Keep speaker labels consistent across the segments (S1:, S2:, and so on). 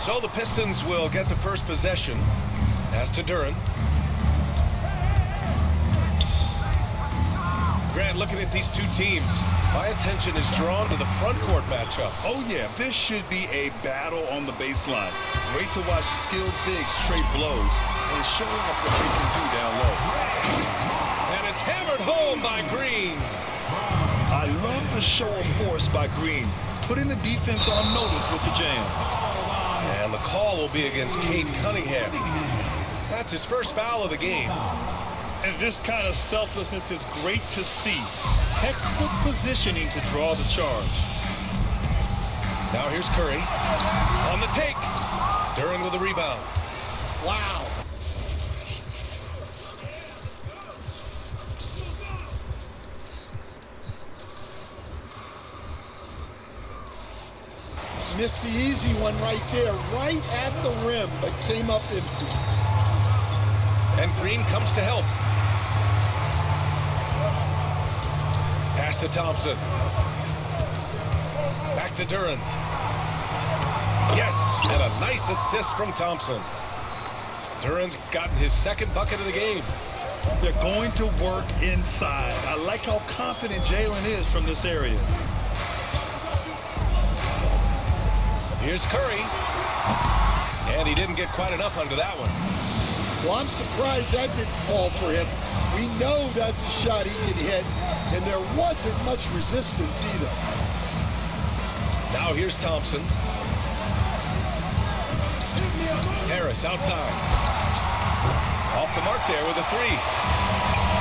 S1: So the Pistons will get the first possession. Pass to Duren. Grant, looking at these two teams, my attention is drawn to the front court matchup.
S2: Oh, yeah, this should be a battle on the baseline. Great to watch skilled bigs trade blows and show off what they can do down low.
S1: And it's hammered home by Green.
S2: I love the show of force by Green, putting the defense on notice with the jam.
S1: And the call will be against Cade Cunningham. That's his first foul of the game.
S2: And this kind of selflessness is great to see. Textbook positioning to draw the charge.
S1: Now here's Curry. On the take. Duren with the rebound.
S3: Wow. Missed the easy one right there, right at the rim, but came up empty.
S1: And Green comes to help. Pass to Thompson. Back to Duren. Yes, and a nice assist from Thompson. Duren's gotten his second bucket of the game.
S2: They're going to work inside. I like how confident Jalen is from this area.
S1: Here's Curry. And he didn't get quite enough under that one.
S3: Well, I'm surprised that didn't fall for him. We know that's a shot he can hit, and there wasn't much resistance either.
S1: Now here's Thompson. Harris outside. Off the mark there with a three.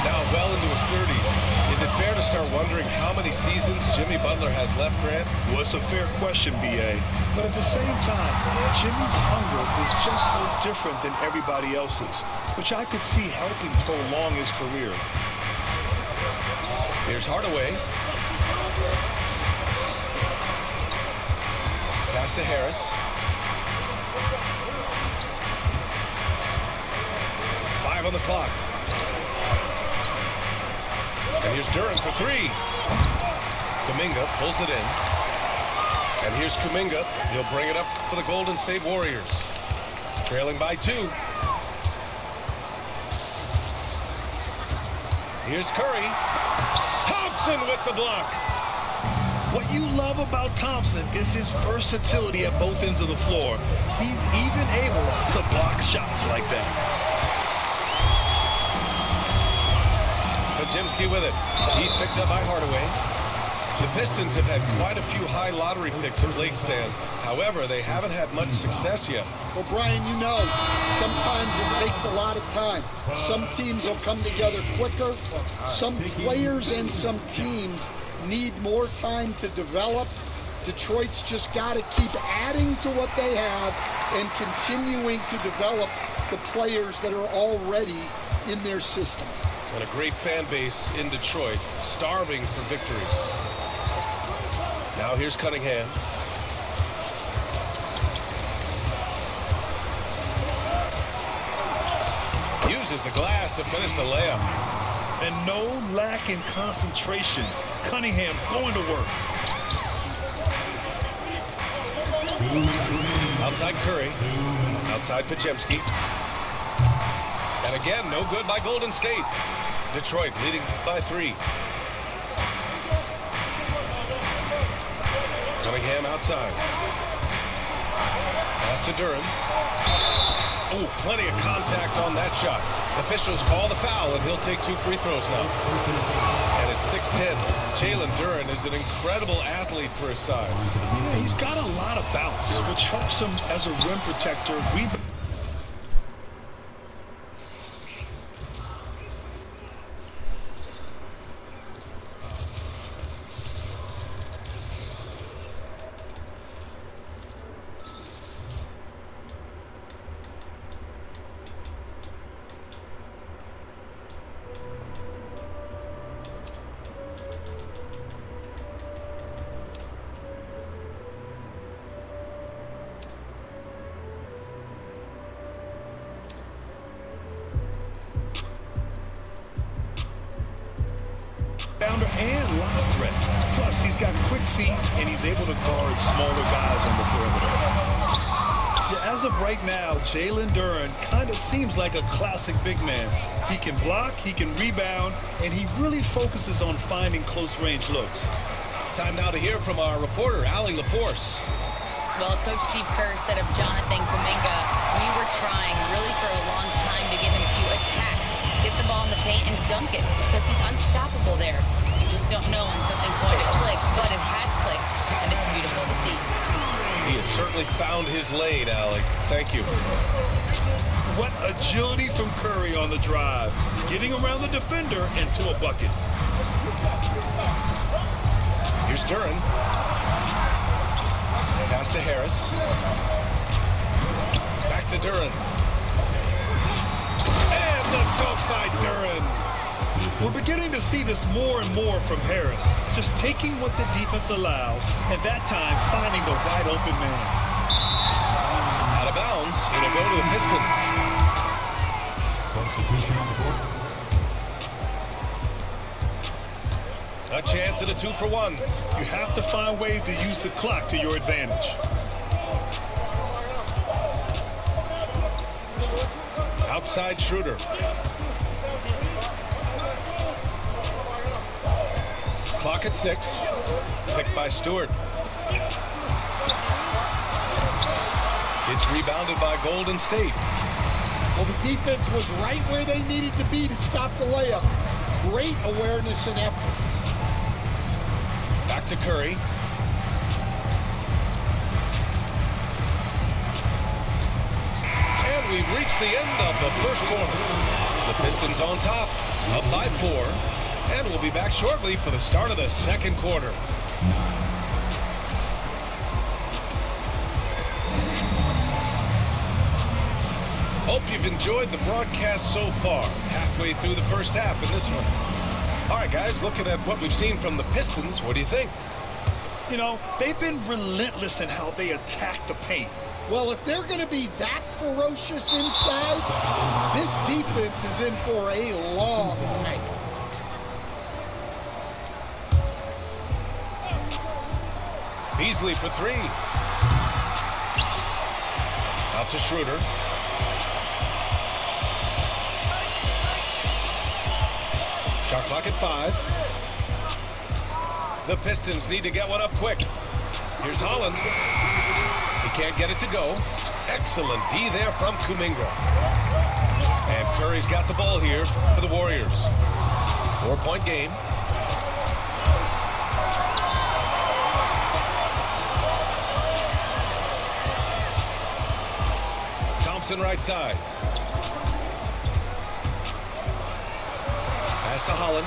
S1: Now well into his 30s. Is it fair to start wondering how many seasons Jimmy Butler has left, Grant?
S2: Well, it's a fair question, B.A. But at the same time, Jimmy's hunger is just so different than everybody else's, which I could see helping prolong his career.
S1: Here's Hardaway. Pass to Harris. Five on the clock. And here's Duren for three. Kuminga pulls it in. And here's Kuminga. He'll bring it up for the Golden State Warriors. Trailing by 2. Here's Curry. Thompson with the block.
S2: What you love about Thompson is his versatility at both ends of the floor. He's even able to block shots like that.
S1: Jimsky with it. He's picked up by Hardaway. The Pistons have had quite a few high lottery picks of late, Stan. However, they haven't had much success yet.
S3: Well, Brian, you know, sometimes it takes a lot of time. Some teams will come together quicker. Some players and some teams need more time to develop. Detroit's just got to keep adding to what they have and continuing to develop the players that are already in their system.
S1: And a great fan base in Detroit, starving for victories. Now here's Cunningham. Uses the glass to finish the layup.
S2: And no lack in concentration. Cunningham going to work.
S1: Outside Curry. Outside Podziemski. And again, no good by Golden State. Detroit leading by 3. Cunningham outside. Pass to Duren. Oh, plenty of contact on that shot. Officials call the foul, and he'll take 2 free throws now. And it's 6-10. Jalen Duren is an incredible athlete for his size.
S2: Yeah, he's got a lot of bounce, which helps him as a rim protector. Rebounder and lob threat. Plus, he's got quick feet, and he's able to guard smaller guys on the perimeter. Yeah, As of right now, Jalen Duren kind of seems like a classic big man. He can block, he can rebound, and he really focuses on finding close-range looks.
S1: Time now to hear from our reporter, Allie LaForce.
S4: Well, Coach Steve Kerr said of Jonathan Kuminga, we were trying really for a long time to get him to attack, get the ball in the paint and dunk it because he's unstoppable there. You just don't know when something's going to click, but it has clicked, and it's beautiful to see.
S1: He has certainly found his lane, Allie. Thank you.
S2: What agility from Curry on the drive, getting around the defender and to a bucket.
S1: Here's Duren. Pass to Harris. Back to Duren. And the dunk by Duren.
S2: We're beginning to see this more and more from Harris, just taking what the defense allows, and that time finding the wide open man.
S1: Out of bounds, it'll go to the Pistons.
S5: Substitution on the court.
S1: A chance at a 2-for-1.
S2: You have to find ways to use the clock to your advantage.
S1: Outside Schroeder. Clock at 6. Picked by Stewart. It's rebounded by Golden State.
S3: Well, the defense was right where they needed to be to stop the layup. Great awareness and effort.
S1: Back to Curry. And we've reached the end of the first quarter. The Pistons on top, up by 4. And we'll be back shortly for the start of the second quarter. Hope you've enjoyed the broadcast so far. Halfway through the first half in this one. All right, guys, looking at what we've seen from the Pistons, what do you think?
S2: You know, they've been relentless in how they attack the paint.
S3: Well, if they're going to be that ferocious inside, this defense is in for a long night.
S1: Beasley for 3. Out to Schroeder. Shot clock at 5. The Pistons need to get one up quick. Here's Holland. He can't get it to go. Excellent D there from Kuminga. And Curry's got the ball here for the Warriors. 4-point game. Thompson right side. Pass to Holland.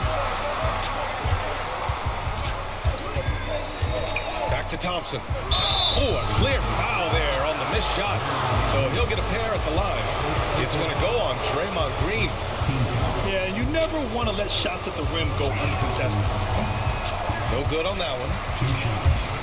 S1: Back to Thompson. Oh, a clear foul there on the missed shot. So he'll get a pair at the line. It's going to go on Draymond Green.
S2: Yeah, you never want to let shots at the rim go uncontested.
S1: No good on that one.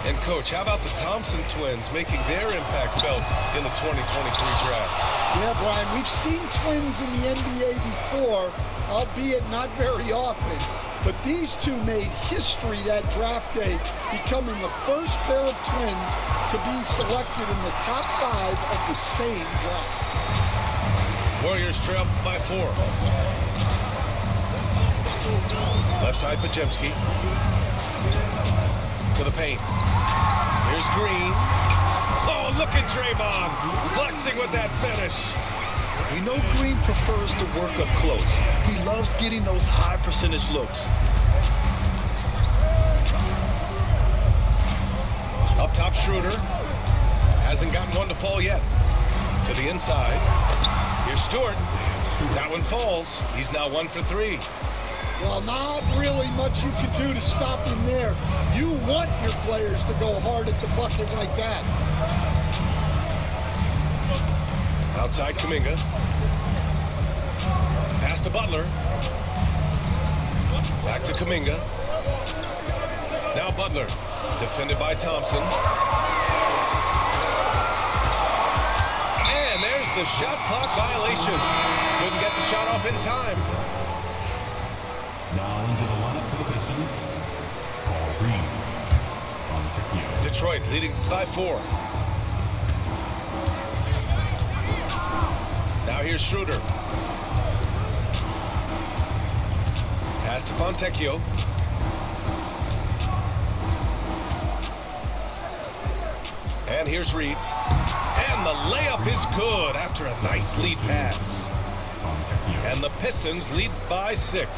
S1: And, Coach, how about the Thompson twins making their impact felt in the 2023 draft?
S3: Yeah, Brian, we've seen twins in the NBA before, albeit not very often. But these two made history that draft day, becoming the first pair of twins to be selected in the top 5 of the same draft.
S1: Warriors trail by 4. Left side, Pajemski. To the paint. Here's Green. Oh, look at Draymond flexing with that finish.
S2: We know Green prefers to work up close. He loves getting those high percentage looks.
S1: Up top, Schroeder. Hasn't gotten one to fall yet. To the inside. Here's Stewart. That one falls. He's now 1 for 3.
S3: Well, not really much you can do to stop him there. You want your players to go hard at the bucket like that.
S1: Outside Kuminga. Pass to Butler. Back to Kuminga. Now Butler. Defended by Thompson. And there's the shot clock violation. Couldn't get the shot off in time.
S5: Now into the lineup for the Pistons, Paul Reed from Tokyo.
S1: Detroit leading by 4. here's Schroeder. Pass to Fontecchio. And here's Reed. And the layup is good after a nice lead pass. And the Pistons lead by 6.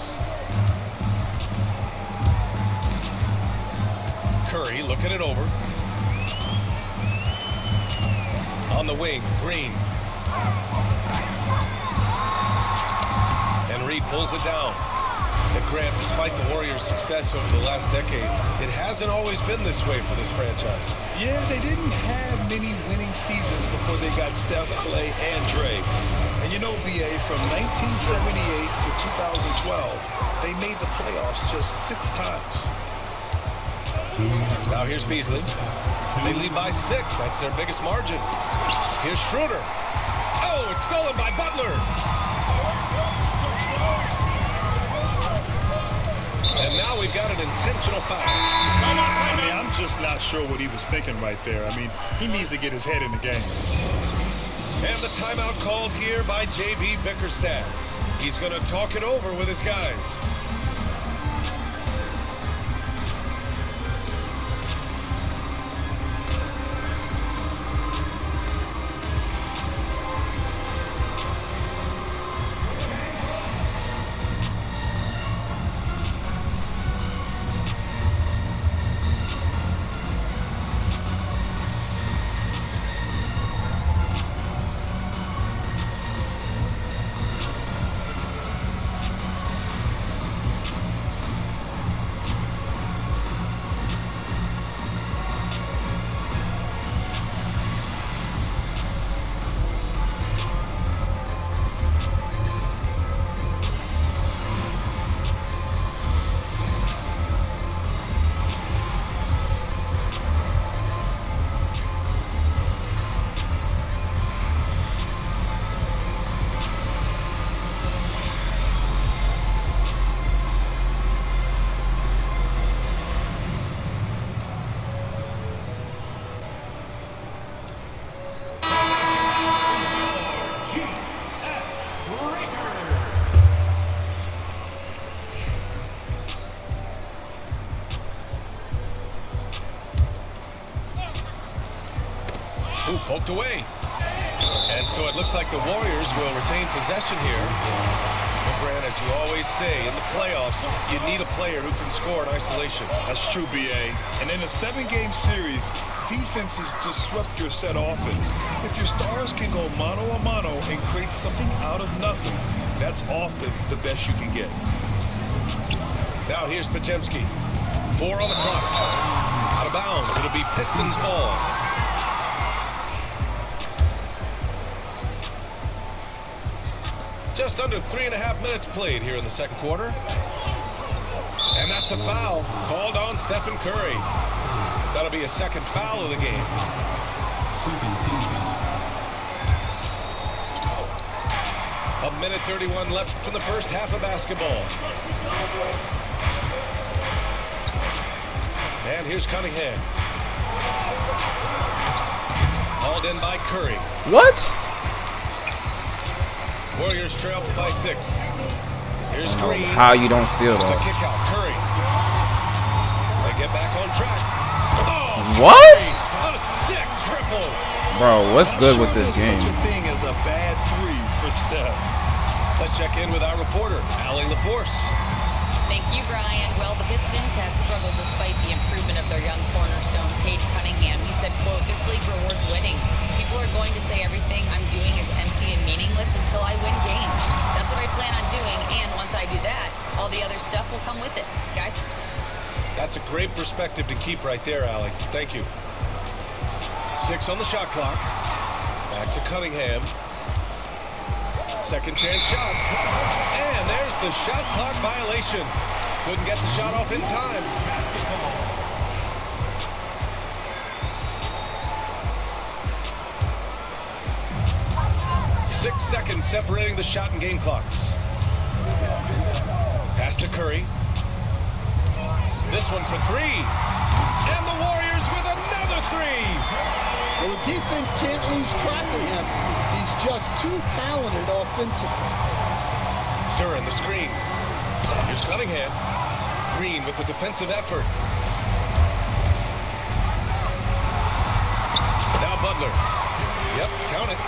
S1: Curry looking it over. On the wing, Green. And Reed pulls it down. And Grant, despite the Warriors' success over the last decade, it hasn't always been this way for this franchise.
S2: Yeah, they didn't have many winning seasons before they got Steph, Clay, and Dre. And you know, BA, from 1978 to 2012, they made the playoffs just 6 times.
S1: Now here's Beasley. They lead by 6. That's their biggest margin. Here's Schroeder. Oh, it's stolen by Butler. And now we've got an intentional foul.
S2: I mean, I'm just not sure what he was thinking right there. I mean, he needs to get his head in the game.
S1: And the timeout called here by J.B. Bickerstaff. He's going to talk it over with his guys. Ooh, poked away. And so it looks like the Warriors will retain possession here. But Grant, as you always say, in the playoffs, you need a player who can score in isolation.
S2: That's true, BA. And in a 7-game series, defenses disrupt your set offense. If your stars can go mano-a-mano and create something out of nothing, that's often the best you can get.
S1: Now here's Podziemski. 4 on the clock. Out of bounds. It'll be Pistons ball. Just under 3.5 minutes played here in the second quarter. And that's a foul called on Stephen Curry. That'll be a second foul of the game. A minute 31 left in the first half of basketball. And here's Cunningham. Hauled in by Curry.
S6: What?
S1: Warriors trail by 6. Here's Green.
S6: How you don't steal
S1: The
S6: though?
S1: kick out. Curry. They get back on track. Oh,
S6: What?
S1: Curry, a sick triple.
S6: Bro, what's
S2: I'm
S6: good
S2: sure
S6: with this
S2: there's
S6: game?
S2: such a thing as a bad 3 for Steph.
S1: Let's check in with our reporter, Allie LaForce.
S4: Thank you, Brian. Well, the Pistons have struggled despite the improvement of their young cornerstone, Paige Cunningham. He said, quote, "This league rewards winning. People are going to say everything I'm doing is empty and meaningless until I win games. That's what I plan on doing, and once I do that, all the other stuff will come with it." Guys?
S1: That's a great perspective to keep right there, Allie. Thank you. 6 on the shot clock. Back to Cunningham. Second chance shot. And there's the shot clock violation. Couldn't get the shot off in time. 6 seconds separating the shot and game clocks. Pass to Curry. This one for 3. And the Warriors with another 3.
S3: Well, the defense can't lose track of him. He's just too talented offensively.
S1: Duran, the screen. Here's Cunningham. Green with the defensive effort. Now Butler. Yep, count it.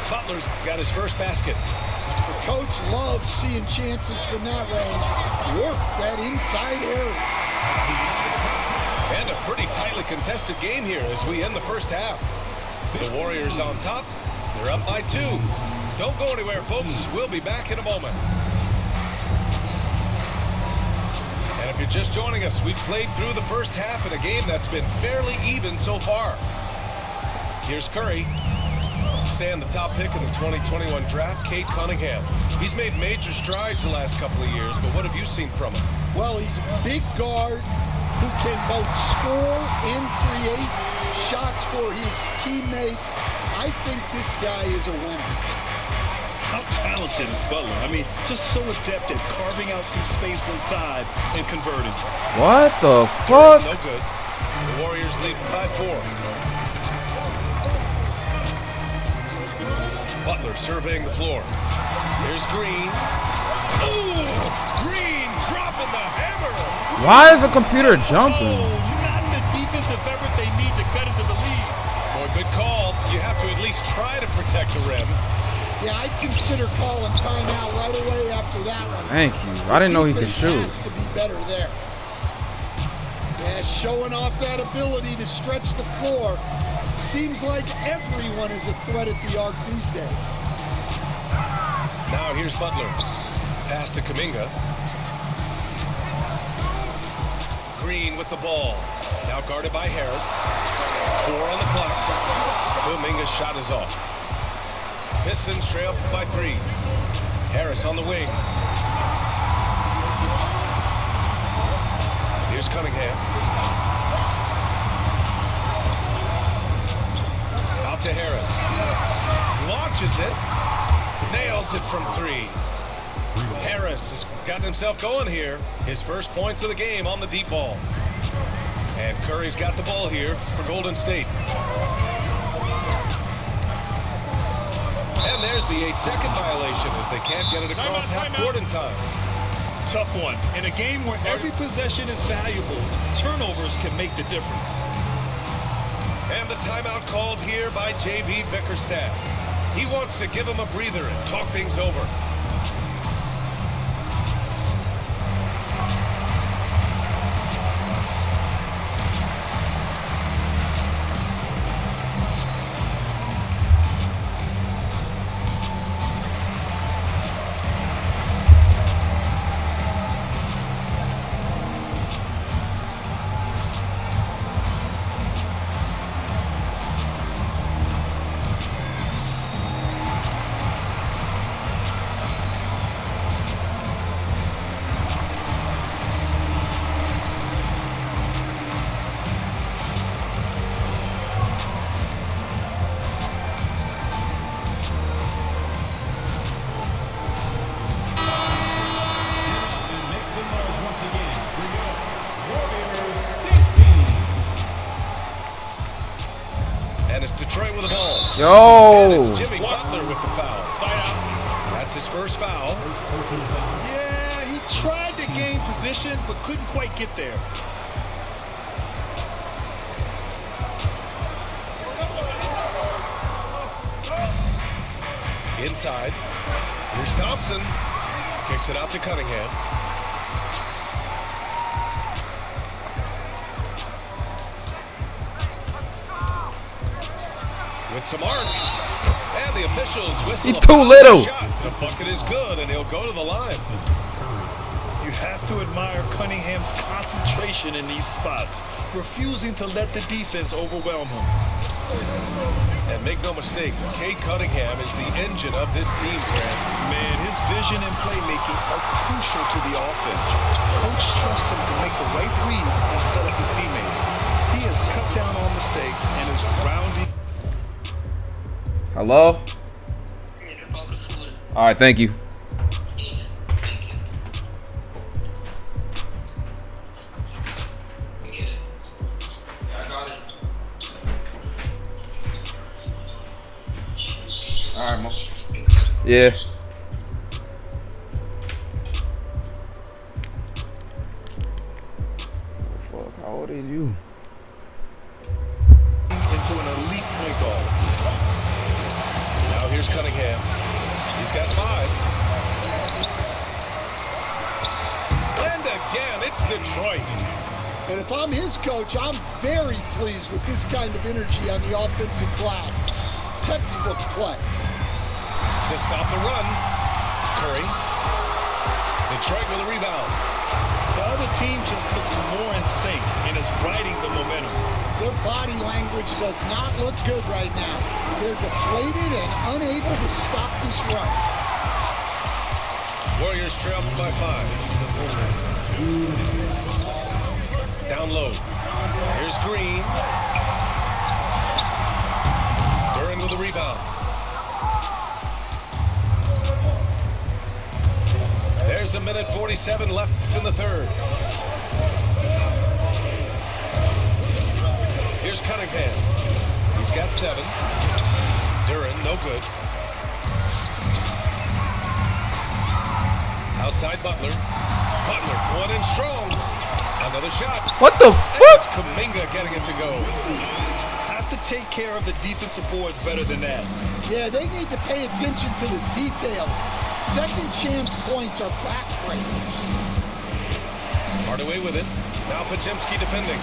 S1: Butler's got his first basket.
S3: The coach loves seeing chances from that range. Work that inside area.
S1: And a pretty tightly contested game here as we end the first half. The Warriors on top. They're up by 2. Don't go anywhere, folks. We'll be back in a moment. And if you're just joining us, we've played through the first half in a game that's been fairly even so far. Here's Curry. Staying the top pick in the 2021 draft, Cade Cunningham. He's made major strides the last couple of years, but what have you seen from him?
S3: Well, he's a big guard who can both score and create shots for his teammates. I think this guy is a winner.
S2: How talented is Butler? I mean, just so adept at carving out some space inside and converting.
S6: What the fuck?
S1: No good. The Warriors lead by 4. Butler surveying the floor. Here's Green. Ooh! Green dropping the hammer!
S6: Why is the computer jumping?
S2: Oh, not the defensive effort they need to cut into the lead.
S1: Boy, good call. You have to at least try to protect the rim.
S3: Yeah, I'd consider calling timeout right away after that one.
S6: Thank you. I didn't know he could
S3: Defense
S6: shoot.
S3: has to be better there. Yeah, showing off that ability to stretch the floor. Seems like everyone is a threat at the arc these days.
S1: Now here's Butler. Pass to Kuminga. Green with the ball. Now guarded by Harris. 4 on the clock. Kuminga's shot is off. Pistons trail by 3. Harris on the wing. Here's Cunningham. Out to Harris. Launches it. Nails it from 3. Harris has gotten himself going here. His first points of the game on the deep ball. And Curry's got the ball here for Golden State. And there's the 8-second violation as they can't get it across half court in time.
S2: Tough one. In a game where every possession is valuable, turnovers can make the difference.
S1: And the timeout called here by J.B. Bickerstaff. He wants to give him a breather and talk things over. Detroit with the ball.
S6: Yo!
S1: And it's Jimmy Butler with the foul. Side out. That's his first foul.
S2: Yeah, he tried to gain position, but couldn't quite get there.
S1: Inside. Here's Thompson. Kicks it out to Cunningham. With some arc. And the officials whistle.
S6: He's too little.
S1: Shot. The bucket is good, and he'll go to the line.
S2: You have to admire Cunningham's concentration in these spots, refusing to let the defense overwhelm him.
S1: And make no mistake, Cade Cunningham is the engine of this team, Grant.
S2: Man, his vision and playmaking are crucial to the offense. Coach trusts him to make the right reads and set up his teammates. He has cut down on mistakes and is rounding.
S6: Hello? All right, thank you. All
S7: All right, Mo.
S6: Yeah. Fuck, how old is you?
S2: Into an elite point guard.
S1: Now here's Cunningham. He's got 5. And again, it's Detroit.
S3: And if I'm his coach, I'm very pleased with this kind of energy on the offensive glass. Textbook play.
S1: To stop the run, Curry. Detroit with a rebound.
S2: The other team just looks more in sync and is riding the momentum.
S3: Their body language does not look good right now. They're deflated and unable to stop this run.
S1: Warriors trail by 5. Down low. Here's Green. Duran with a rebound. There's a minute 47 left in the third. Here's Cunningham. He's got 7. Duran, no good. Outside Butler. Butler going in strong. Another shot.
S6: What the fuck?
S1: It's Kuminga getting it to go.
S2: Have to take care of the defensive boards better than that.
S3: Yeah, they need to pay attention to the details. Second chance points are backbreakers.
S1: Hardaway with it. Now Podziemski defending.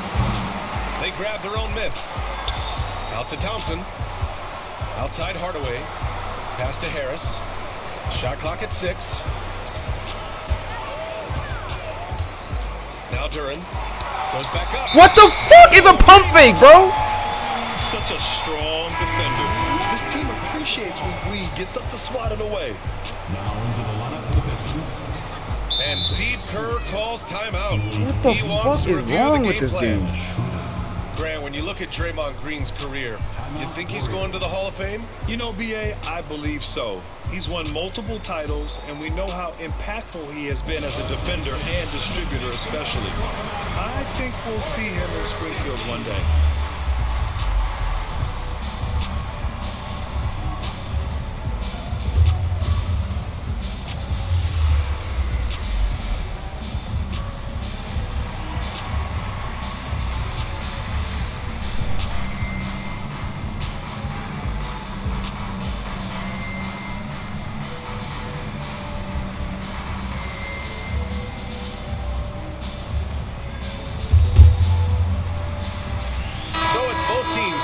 S1: They grab their own miss. Out to Thompson. Outside Hardaway. Pass to Harris. Shot clock at 6. Now Duran goes back up.
S6: What the fuck is a pump fake, bro?
S2: Such a strong defender. This team appreciates when Weed gets up to swat it away.
S5: Now into the lineup for the Pistons.
S1: And Steve Kerr calls timeout.
S6: What the
S1: He wants
S6: fuck
S1: to
S6: is
S1: review
S6: wrong
S1: the
S6: with this
S1: plan.
S6: game?
S1: Grant, when you look at Draymond Green's career, you think he's going to the Hall of Fame?
S2: You know, BA, I believe so. He's won multiple titles, and we know how impactful he has been as a defender and distributor especially. I think we'll see him in Springfield one day.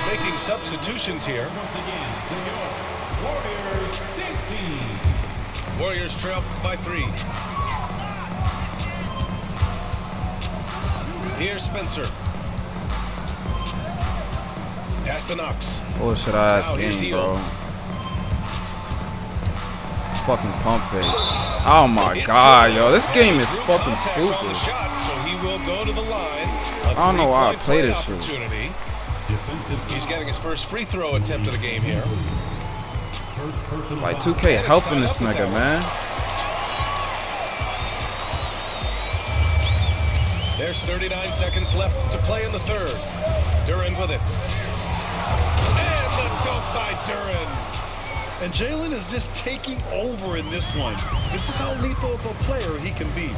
S1: Making substitutions here.
S5: Once again, New York Warriors, this team.
S1: Warriors trail by 3. Here's Spencer. Pass to Knox.
S6: Bullshit ass
S1: Now here's
S6: game,
S1: Hill.
S6: bro. Fucking pump fake. Oh my god, yo. This game is fucking stupid.
S1: Shot, so he will go to the line.
S6: I don't know why I play this shit.
S1: Opportunity.
S5: Defensive.
S1: He's getting his first free throw attempt of the game here.
S5: First personal
S6: Like
S5: foul.
S6: 2K helping this nigga, man.
S1: There's 39 seconds left to play in the third. Duran with it. And the dunk by Duran.
S2: And Jalen is just taking over in this one. This is how lethal of a player he can be.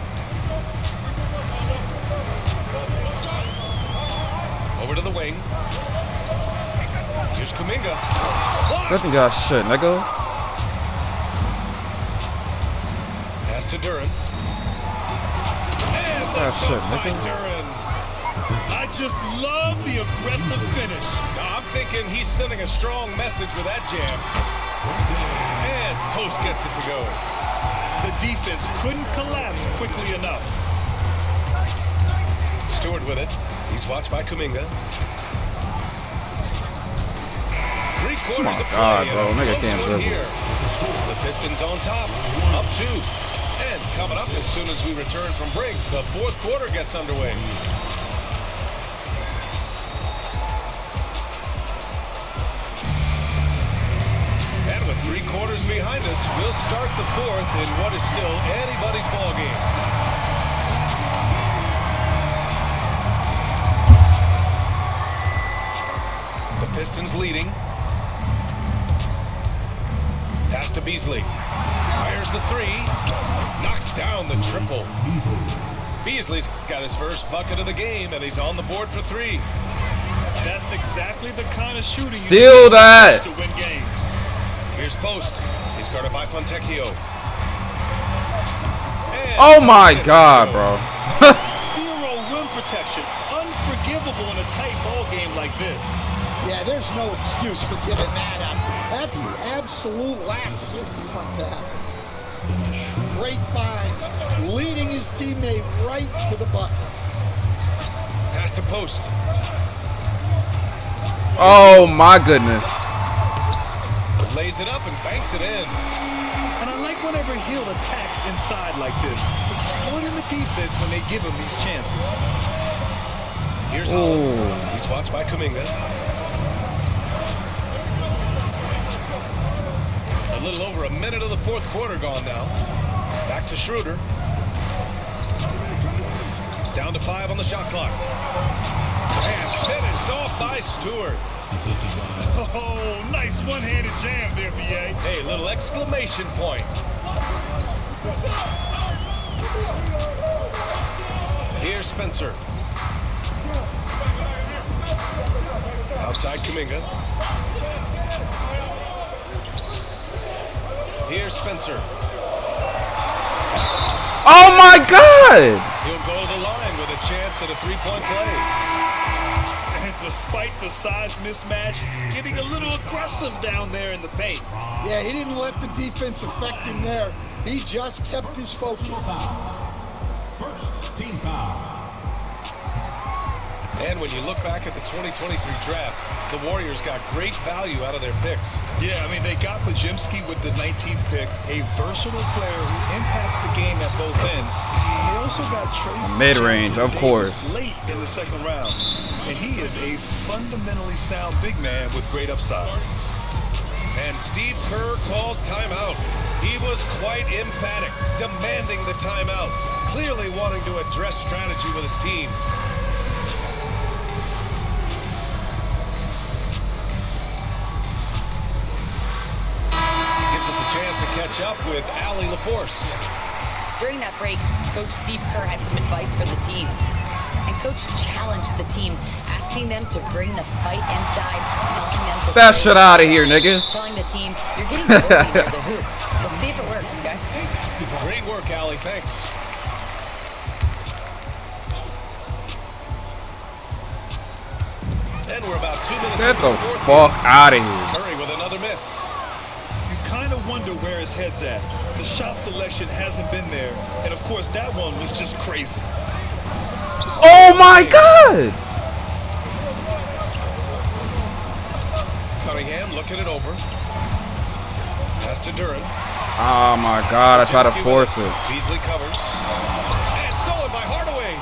S1: Over to the wing. Here's Kuminga.
S6: Nothing got shit, nigga.
S1: Pass to Duran. And the
S6: That's shit,
S1: dunk by
S6: nigga.
S1: Duran.
S2: I just love the aggressive finish.
S1: Now, I'm thinking he's sending a strong message with that jam. And Post gets it to go.
S2: The defense couldn't collapse quickly enough.
S1: Stewart with it. He's watched by Kuminga.
S6: Oh my
S1: Three-quarters of
S6: God,
S1: play.
S6: bro.
S1: and a
S6: Nigga
S1: close
S6: can't
S1: one
S6: dribble.
S1: here. The Pistons on top. Up 2. And coming up as soon as we return from break, the fourth quarter gets underway. And with 3 quarters behind us, we'll start the fourth in what is still anybody's ballgame. The Pistons leading. Pass to Beasley. Fires the three. Knocks down the triple. Beasley's got his first bucket of the game, and he's on the board for three.
S2: That's exactly the kind of shooting
S6: Steal
S2: you
S6: that.
S2: to win games.
S1: Here's Post. He's guarded by Fontecchio.
S6: Oh my God, bro.
S2: Zero rim protection. Unforgivable in a tight ball game like this.
S3: Yeah, there's no excuse for giving that up. That's the absolute last thing you want to happen. Great find, leading his teammate right to the bucket.
S1: Pass to Post.
S6: Oh my goodness.
S1: Lays it up and banks it in.
S2: And I like whenever Hill attacks inside like this, exploiting the defense when they give him these chances.
S1: Here's Holland. He's watched by Kuminga. A little over a minute of the fourth quarter gone now. Back to Schroeder. Down to 5 on the shot clock. And finished off by Stewart.
S2: Oh, nice one-handed jam there, B.A.
S1: Hey, little exclamation point. Here's Spencer. Outside Kuminga. Here's Spencer.
S6: Oh my God.
S1: He'll go to the line with a chance at a three-point play.
S2: And despite the size mismatch, getting a little aggressive down there in the paint.
S3: Yeah, he didn't let the defense affect him there. He just kept his focus.
S5: First team foul.
S1: And when you look back at the 2023 draft, the Warriors got great value out of their picks.
S2: Yeah, I mean, they got Pajimski with the 19th pick, a versatile player who impacts the game at both ends. They also got Tracy
S6: Mid-range, of
S2: Davis
S6: course.
S2: late in the second round. And he is a fundamentally sound big man with great upside.
S1: And Steve Kerr calls timeout. He was quite emphatic, demanding the timeout, clearly wanting to address strategy with his team. Chance to catch up with Allie LaForce.
S4: During that break, Coach Steve Kerr had some advice for the team. And Coach challenged the team, asking them to bring the fight inside, telling them to...
S6: That shit out of here, nigga.
S4: Telling the team, you're getting dirty near the hoop. Let's see if it works, guys.
S1: Great work, Allie. Thanks. And we're about 2 minutes...
S6: Get the fuck out of here.
S1: Curry with another miss.
S2: Kind of wonder where his head's at. The shot selection hasn't been there, and of course that one was just crazy.
S6: Oh my God!
S1: Cunningham looking it over. Pass to Duran.
S6: Oh my God! I try to force it.
S1: Beasley covers. And stolen by Hardaway.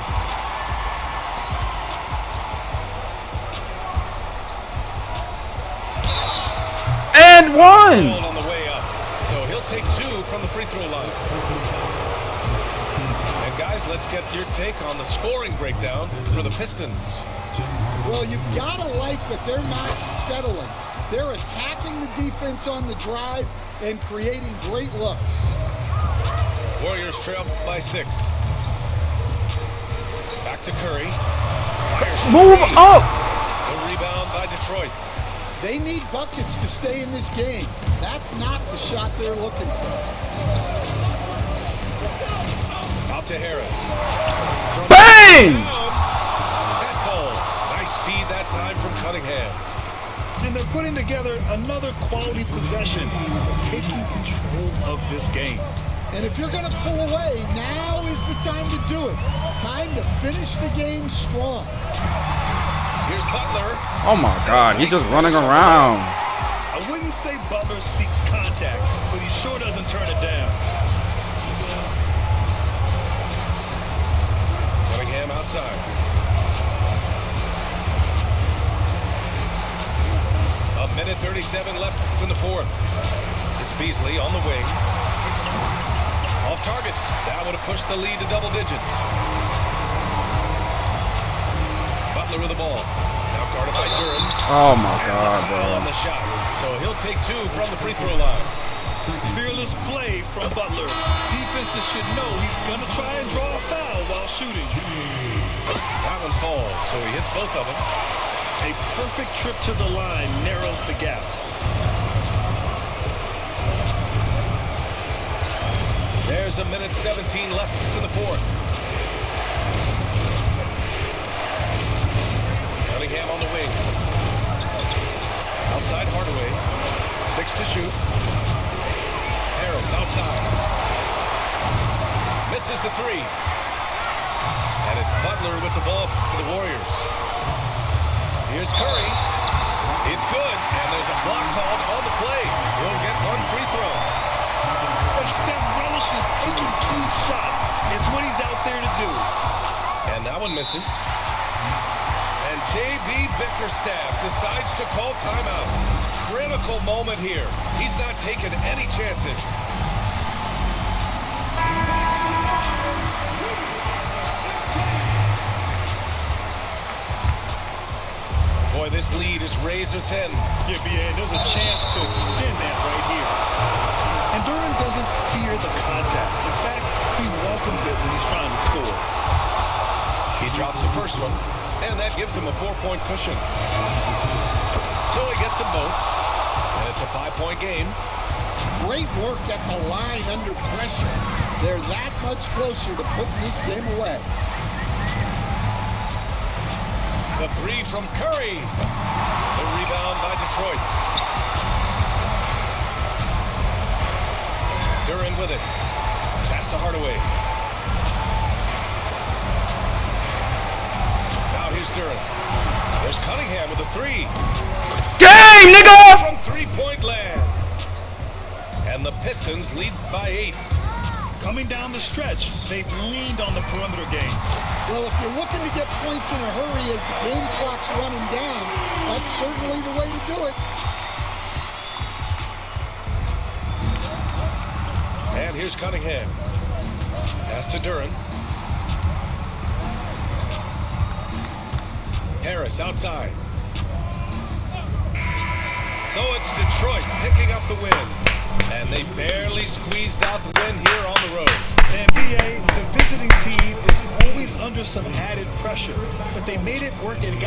S6: And one.
S1: On the way up. So he'll take 2 from the free throw line. And guys, let's get your take on the scoring breakdown for the Pistons.
S3: Well, you've got to like that they're not settling. They're attacking the defense on the drive and creating great looks.
S1: Warriors trail by 6. Back to Curry. Fires
S6: Move
S1: three.
S6: up.
S1: The rebound by Detroit.
S3: They need buckets to stay in this game. That's not the shot they're looking for.
S1: Out to Harris.
S6: Bang!
S1: That falls. Nice feed that time from Cunningham.
S2: And they're putting together another quality possession, taking control of this game.
S3: And if you're going to pull away, now is the time to do it. Time to finish the game strong.
S1: Here's Butler.
S6: Oh my God! He's just running around.
S2: I wouldn't say Butler seeks contact, but he sure doesn't turn it down.
S1: Cunningham outside. A minute 37 left in the fourth. It's Beasley on the wing. Off target. That would have pushed the lead to double digits. Butler with the ball. Now guarded by Duran.
S6: Oh my God,
S1: Foul on
S6: bro.
S1: the shot. So he'll take 2 from the free throw line.
S2: Fearless play from Butler. Defenses should know he's going to try and draw a foul while shooting.
S1: That one falls, so he hits both of them.
S2: A perfect trip to the line narrows the gap.
S1: There's a minute 17 left to the fourth. Cunningham on the wing. Outside Hardaway. 6 to shoot. Harris outside. Misses the three. And it's Butler with the ball for the Warriors. Here's Curry. It's good. And there's a block called on the play. He'll get one free throw.
S2: But Steph relishes taking key shots. It's what he's out there to do.
S1: And that one misses. And J.B. Bickerstaff decides to call timeout. Critical moment here. He's not taking any chances. Boy, this lead is razor thin.
S2: Yeah, B.A., there's a chance to extend that right here. And Duran doesn't fear the contact. In fact, he welcomes it when he's trying to score.
S1: He drops the first one, and that gives him a 4-point cushion. So he gets them both, and it's a 5-point game.
S3: Great work at the line under pressure. They're that much closer to putting this game away.
S1: The three from Curry. The rebound by Detroit. Duran with it. Pass to Hardaway. Now here's Duran. There's Cunningham with a three.
S6: Game, nigga!
S1: From three-point land. And the Pistons lead by 8.
S2: Coming down the stretch, they've leaned on the perimeter game.
S3: Well, if you're looking to get points in a hurry as the game clock's running down, that's certainly the way to do it.
S1: And here's Cunningham. Pass to Duran. Harris outside. So it's Detroit picking up the win. And they barely squeezed out the win here on the road.
S2: And B.A., the visiting team is always under some added pressure, but they made it work and got